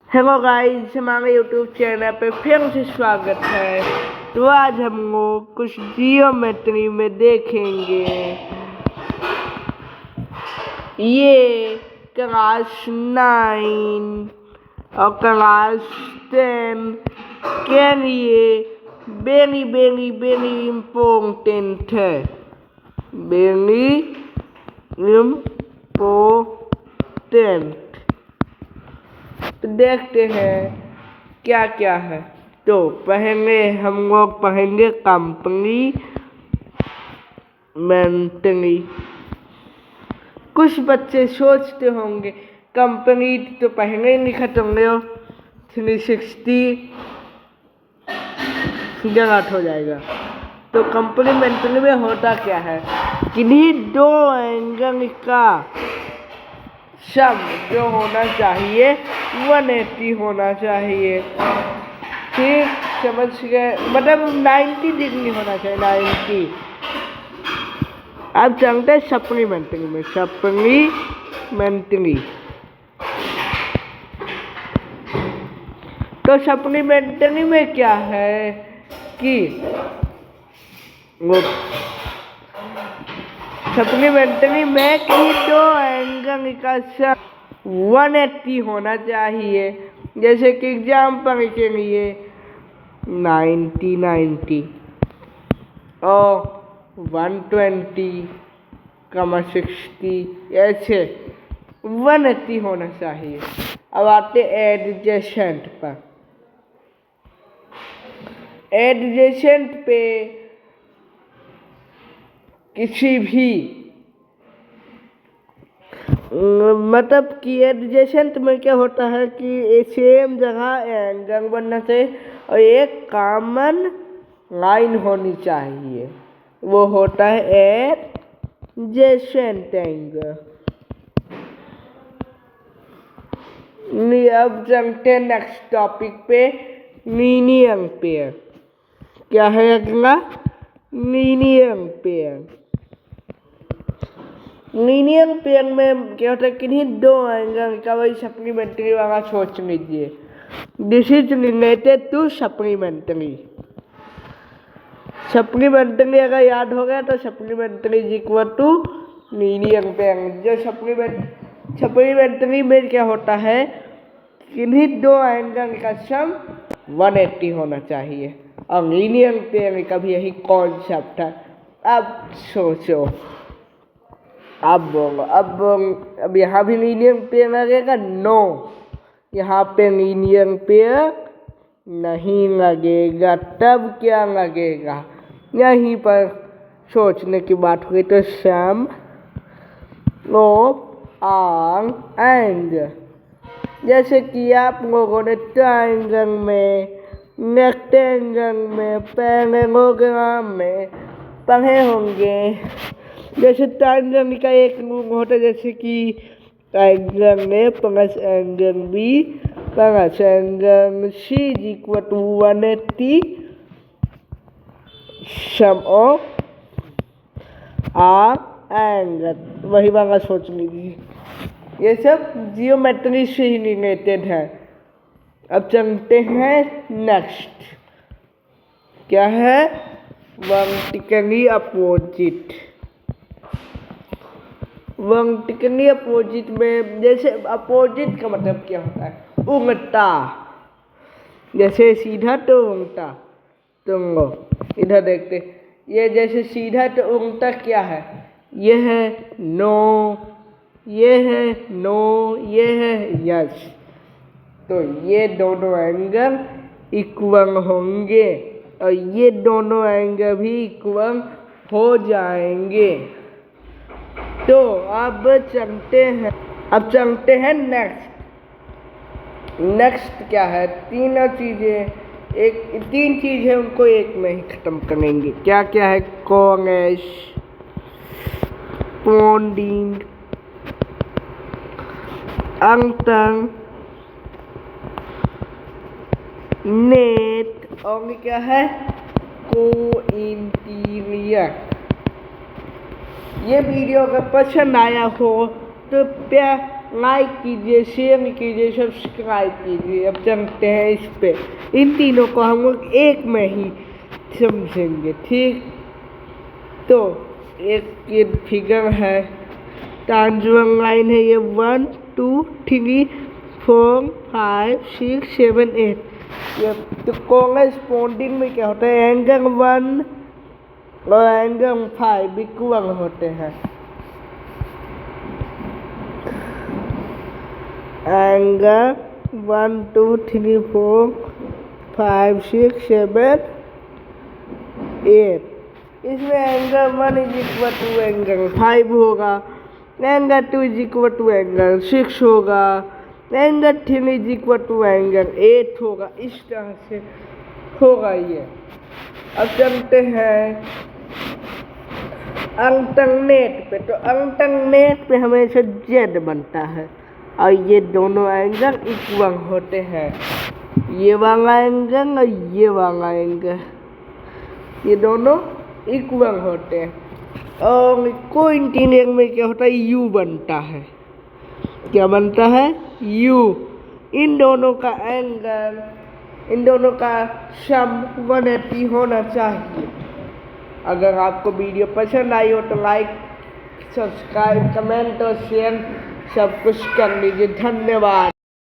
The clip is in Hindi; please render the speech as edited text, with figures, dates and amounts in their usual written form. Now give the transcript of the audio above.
हेलो गाइस, हमारे यूट्यूब चैनल पे फिर से स्वागत है। तो आज हम लोग कुछ जियोमेट्री में देखेंगे। ये क्लास 9 और क्लास 10 के लिए वेरी इम्पोर्टेंट है। Very important. तो देखते हैं क्या क्या है। तो पहले हम लोग पढ़ेंगे कंप्लीमेंट्री। कुछ बच्चे सोचते होंगे कंप्लीट तो पहले ही खत्म हो, 360 गलत हो जाएगा। तो कंप्लीमेंट्री में होता क्या है, किन्हीं दो एंगल का सम जो होना चाहिए 180 होना चाहिए। ठीक, समझ गए? मतलब 90 डिग्री होना चाहिए, 90। अब चलते हैं सप्लीमेंट्री में। सप्लीमेंट्री तो सप्लीमेंट्री में क्या है कि सप्लीमेंट्री में कि दो एंगल का सम 180 होना चाहिए। जैसे कि एग्जाम्पल के लिए 90 और 120, 60 ऐसे 180 होना चाहिए। अब आते एडजेसेंट पर। एडजेसेंट पे किसी भी मतलब कि एडजेसेंट में क्या होता है कि सेम जगह एंगल बनना चाहिए और एक कॉमन लाइन होनी चाहिए। वो होता है एडजेसेंट एंगल। अब चलते हैं नेक्स्ट टॉपिक पे, लीनियर पेयर। क्या है अगला? Linear pair. लीनियर पेयर में क्या होता है, किन्हीं दो एंगल का वही सप्लीमेंट्री वाला सोच लीजिए। This is related to supplementary. Supplementary अगर याद हो गया तो supplementary is equal to linear pair. जो सप्लीमेंट्री में क्या होता है, किन्हीं दो एंगल का सम 180 होना चाहिए और लीनियर पेयर का भी यही कॉन्सेप्ट है। अब सोचो, अब बोलो, अब यहाँ भी लीनियर पेयर लगेगा? नो, यहाँ पे लीनियर पेयर नहीं लगेगा। तब क्या लगेगा? यहीं पर सोचने की बात हुई तो सम ऑफ ऑल एंगल। जैसे कि आप लोगों ने ट्रायंगल में, रेक्टेंगल में, पैरेललोग्राम में पढ़े होंगे। जैसे ट्रायंगल का एक रूप होता है, जैसे कि ट्रायंगल में plus angle B plus angle C is equal to 180 sum of all angle. वही वाला सोच लीजिए। ये सब जियोमेट्री से ही रिलेटेड है। अब चलते हैं नेक्स्ट। क्या है? Vertically opposite. वर्टिकली अपोजिट में, जैसे अपोजिट का मतलब क्या होता है? उल्टा। जैसे सीधा तो उल्टा। तुम इधर देखते, ये जैसे सीधा तो उल्टा क्या है? ये है नो, ये है नो, ये है यस। तो ये दोनों एंगल इक्वल होंगे और ये दोनों एंगल भी इक्वल हो जाएंगे। तो अब चलते हैं नेक्स्ट। नेक्स्ट क्या है? तीन चीजें उनको एक में ही खत्म करेंगे। क्या क्या है? कोरेस्पोंडिंग, अंतर, नेट और क्या है? कोइंटीरियर। ये वीडियो अगर पसंद आया हो तो लाइक कीजिए, शेयर कीजिए, सब्सक्राइब कीजिए। अब चलते हैं इस पे, इन तीनों को हम लोग एक में ही समझेंगे, ठीक। तो एक ये फिगर है, ट्रांसवर्स लाइन है, ये 1 2 3 4 5 6 7 8। ये तो कॉरेस्पॉन्डिंग में क्या होता है, एंगल 1 और एंगल 5 इक्वल होते हैं। एंगल 1 2 3 4 5 6 7 8। इसमें angle 1 is equal to angle 5 होगा, angle 2 is equal to angle 6 होगा, angle 3 is equal to angle 8 होगा। इस तरह से होगा ये। अब चलते हैं अल्टरनेट पे। तो अल्टरनेट पे हमेशा जेड बनता है और ये दोनों एंगल इक्वल होते हैं, ये वाला एंगल और ये वाला एंगल, ये दोनों इक्वल होते हैं। और कोइंटिनियर में क्या होता है, यू बनता है। क्या बनता है, यू। इन दोनों का एंगल, इन दोनों का सम 180 होना चाहिए। अगर आपको वीडियो पसंद आई हो तो लाइक, सब्सक्राइब, कमेंट और शेयर सब कुछ कर लीजिए। धन्यवाद।